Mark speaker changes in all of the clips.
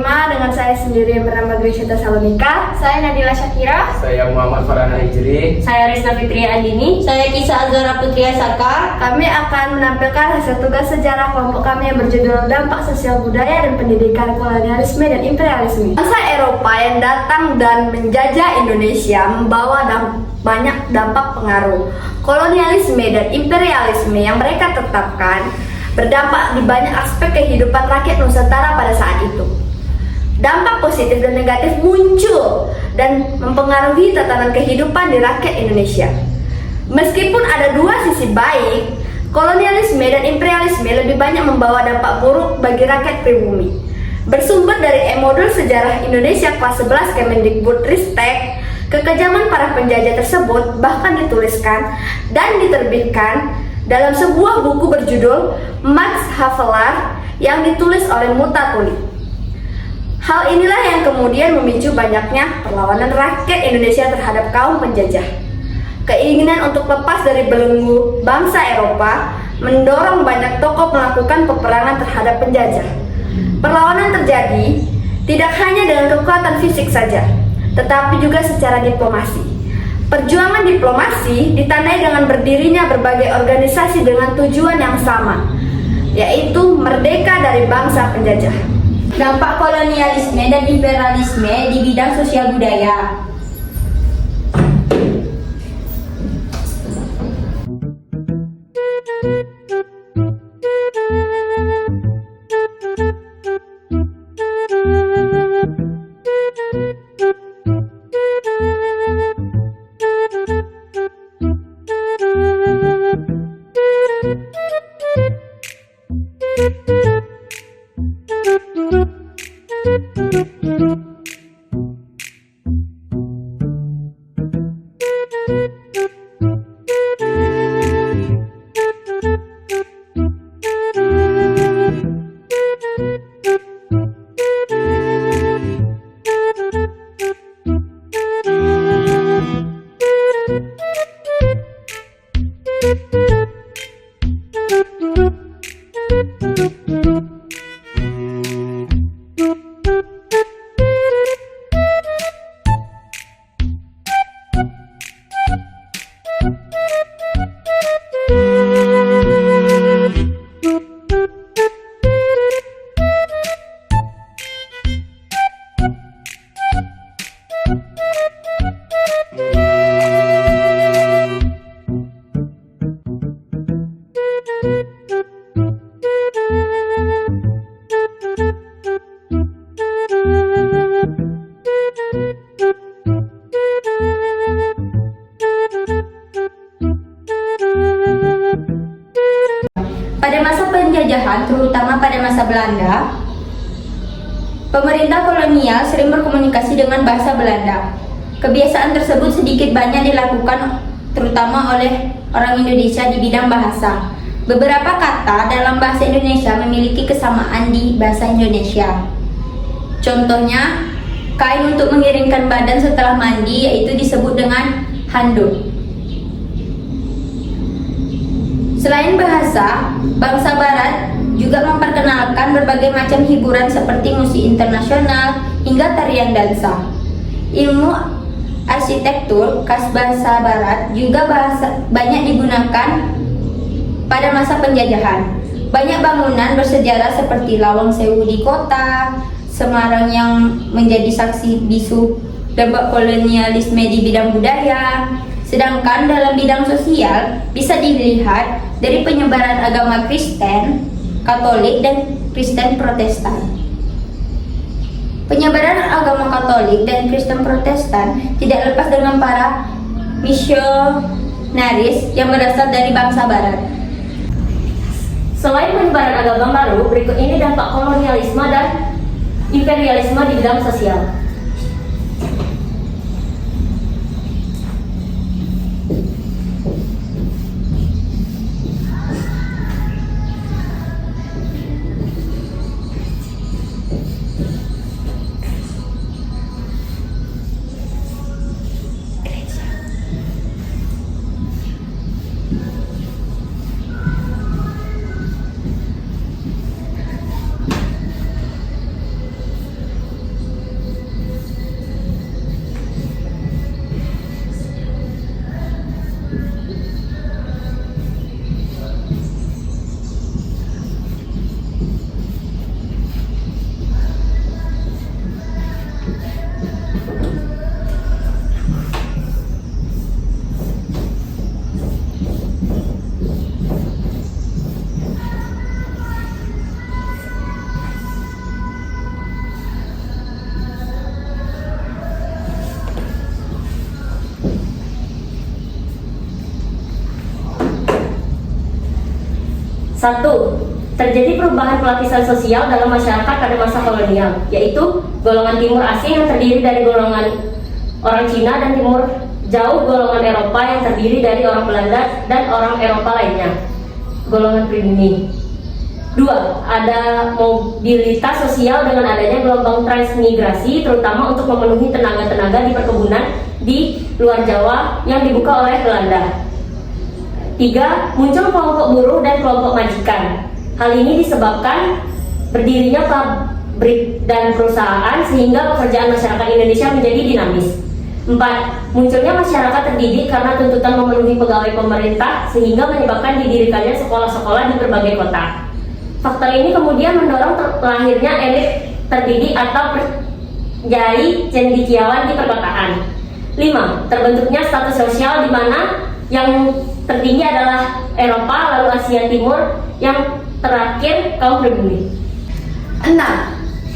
Speaker 1: dengan saya sendiri yang bernama Grisha Salonika.
Speaker 2: Saya Nadila Syakira.
Speaker 3: Saya Muhammad Farhan Ijri.
Speaker 2: Saya Rizna Fitria Andini. Saya Kisah Azhara Putria Saka.
Speaker 1: Kami akan menampilkan hasil tugas sejarah kelompok kami yang berjudul Dampak Sosial Budaya dan Pendidikan Kolonialisme dan Imperialisme. Bangsa Eropa yang datang dan menjajah Indonesia membawa banyak dampak pengaruh. Kolonialisme dan imperialisme yang mereka tetapkan berdampak di banyak aspek kehidupan rakyat Nusantara pada saat itu. Dampak positif dan negatif muncul dan mempengaruhi tatanan kehidupan di rakyat Indonesia. Meskipun ada dua sisi baik, kolonialisme dan imperialisme lebih banyak membawa dampak buruk bagi rakyat pribumi. Bersumber dari e-modul sejarah Indonesia kelas 11 Kemendikbudristek, kekejaman para penjajah tersebut bahkan dituliskan dan diterbitkan dalam sebuah buku berjudul Max Havelaar yang ditulis oleh Mutatuli. Hal inilah yang kemudian memicu banyaknya perlawanan rakyat Indonesia terhadap kaum penjajah. Keinginan untuk lepas dari belenggu bangsa Eropa mendorong banyak tokoh melakukan peperangan terhadap penjajah. Perlawanan terjadi tidak hanya dengan kekuatan fisik saja, tetapi juga secara diplomasi. Perjuangan diplomasi ditandai dengan berdirinya berbagai organisasi dengan tujuan yang sama, yaitu merdeka dari bangsa penjajah.
Speaker 2: Dampak kolonialisme dan imperialisme di bidang sosial budaya. Pada masa penjajahan, terutama pada masa Belanda, pemerintah kolonial sering berkomunikasi dengan bahasa Belanda. Kebiasaan tersebut sedikit banyak dilakukan terutama oleh orang Indonesia di bidang bahasa. Beberapa kata dalam bahasa Indonesia memiliki kesamaan di bahasa Indonesia. Contohnya, kain untuk mengiringkan badan setelah mandi yaitu disebut dengan handuk. Selain bahasa, bangsa Barat juga memperkenalkan berbagai macam hiburan seperti musik internasional hingga tarian dansa. Ilmu arsitektur khas bangsa Barat juga banyak digunakan pada masa penjajahan. Banyak bangunan bersejarah seperti Lawang Sewu di kota Semarang yang menjadi saksi bisu dampak kolonialisme di bidang budaya. Sedangkan dalam bidang sosial bisa dilihat dari penyebaran agama Kristen, Katolik, dan Kristen Protestan. Penyebaran agama Katolik dan Kristen Protestan tidak lepas dengan para misionaris yang berasal dari bangsa Barat.
Speaker 4: Selain penyebaran agama baru, berikut ini dampak kolonialisme dan imperialisme di bidang sosial. Satu, terjadi perubahan pelapisan sosial dalam masyarakat pada masa kolonial, yaitu golongan timur asing yang terdiri dari golongan orang Cina dan timur jauh golongan Eropa yang terdiri dari orang Belanda dan orang Eropa lainnya, golongan pribumi. Dua, ada mobilitas sosial dengan adanya gelombang transmigrasi, terutama untuk memenuhi tenaga-tenaga di perkebunan di luar Jawa yang dibuka oleh Belanda. Tiga, muncul kelompok buruh dan kelompok majikan. Hal ini disebabkan berdirinya pabrik dan perusahaan sehingga pekerjaan masyarakat Indonesia menjadi dinamis. Empat, munculnya masyarakat terdidik karena tuntutan memenuhi pegawai pemerintah sehingga menyebabkan didirikannya sekolah-sekolah di berbagai kota. Faktor ini kemudian mendorong lahirnya elit terdidik atau perjai cendekiawan di perkotaan. 5. Terbentuknya status sosial di mana yang tertinggi adalah Eropa, lalu Asia Timur, yang terakhir kaum pribumi.
Speaker 1: 6.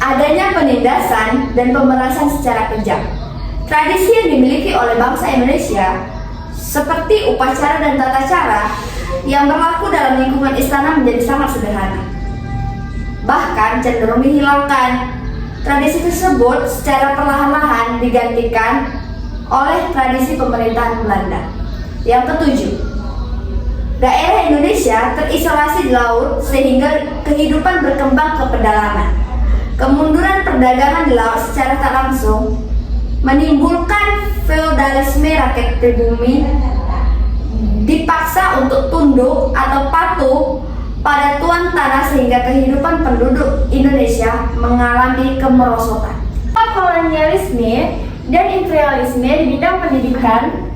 Speaker 1: Adanya penindasan dan pemerasan secara kejam. Tradisi yang dimiliki oleh bangsa Indonesia seperti upacara dan tata cara yang berlaku dalam lingkungan istana menjadi sangat sederhana, bahkan cenderung dihilangkan. Tradisi tersebut secara perlahan-lahan digantikan oleh tradisi pemerintahan Belanda. Yang ketujuh, daerah Indonesia terisolasi di laut sehingga kehidupan berkembang ke pedalaman. Kemunduran perdagangan di laut secara tak langsung menimbulkan feodalisme rakyat pribumi dipaksa untuk tunduk atau patuh pada tuan tanah sehingga kehidupan penduduk Indonesia mengalami kemerosotan. Kolonialisme dan imperialisme di bidang pendidikan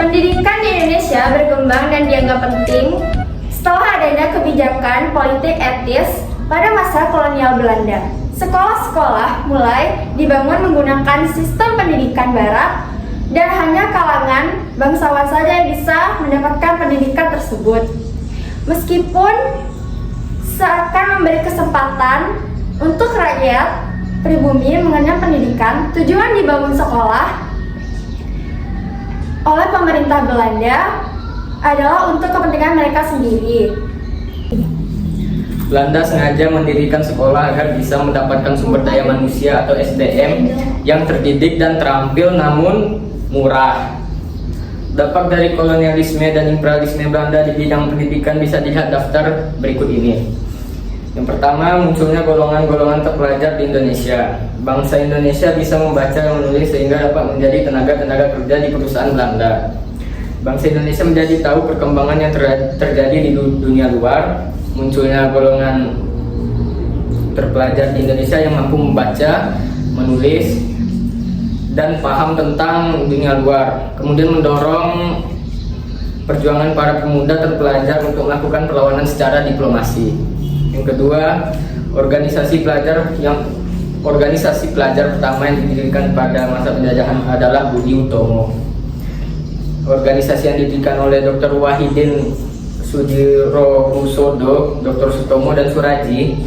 Speaker 1: pendidikan di Indonesia berkembang dan dianggap penting setelah adanya kebijakan politik etis pada masa kolonial Belanda. Sekolah-sekolah mulai dibangun menggunakan sistem pendidikan barat dan hanya kalangan bangsawan saja yang bisa mendapatkan pendidikan tersebut. Meskipun seakan memberi kesempatan untuk rakyat pribumi mengenyam pendidikan, tujuan dibangun sekolah oleh pemerintah Belanda adalah untuk kepentingan mereka sendiri.
Speaker 3: Belanda sengaja mendirikan sekolah agar bisa mendapatkan sumber daya manusia atau SDM yang terdidik dan terampil namun murah. Dampak dari kolonialisme dan imperialisme Belanda di bidang pendidikan bisa dilihat daftar berikut ini. Yang pertama, munculnya golongan-golongan terpelajar di Indonesia. Bangsa Indonesia bisa membaca dan menulis sehingga dapat menjadi tenaga-tenaga kerja di perusahaan Belanda. Bangsa Indonesia menjadi tahu perkembangan yang terjadi di dunia luar. Munculnya golongan terpelajar di Indonesia yang mampu membaca, menulis, dan paham tentang dunia luar. Kemudian mendorong perjuangan para pemuda terpelajar untuk melakukan perlawanan secara diplomasi. Yang kedua, organisasi pelajar pertama yang didirikan pada masa penjajahan adalah Budi Utomo. Organisasi yang didirikan oleh Dr. Wahidin Sudirohusodo, Dr. Sutomo, dan Suraji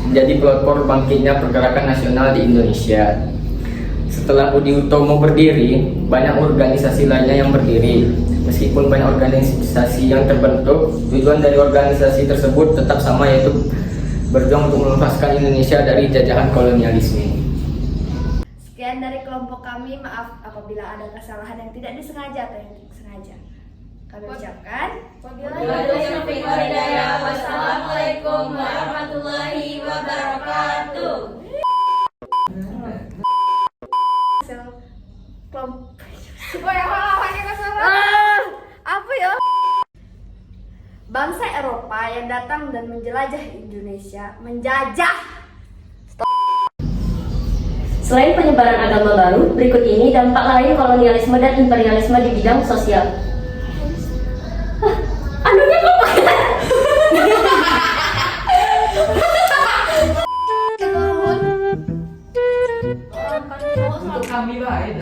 Speaker 3: menjadi pelopor bangkitnya pergerakan nasional di Indonesia. Setelah Budi Utomo berdiri, banyak organisasi lainnya yang berdiri. Meskipun banyak organisasi yang terbentuk, tujuan dari organisasi tersebut tetap sama, yaitu berjuang untuk melepaskan Indonesia dari jajahan kolonialisme.
Speaker 1: Sekian dari kelompok kami, maaf apabila ada kesalahan yang tidak disengaja atau yang sengaja. Kami ucapkan
Speaker 2: Wassalamualaikum warahmatullahi wabarakatuh.
Speaker 1: Apa ya? Bangsa Eropa yang datang dan menjelajah Indonesia, menjajah.
Speaker 4: Selain penyebaran agama baru, berikut ini dampak lain kolonialisme dan imperialisme di bidang sosial. Anunya kok
Speaker 3: Untuk kami lah, ya.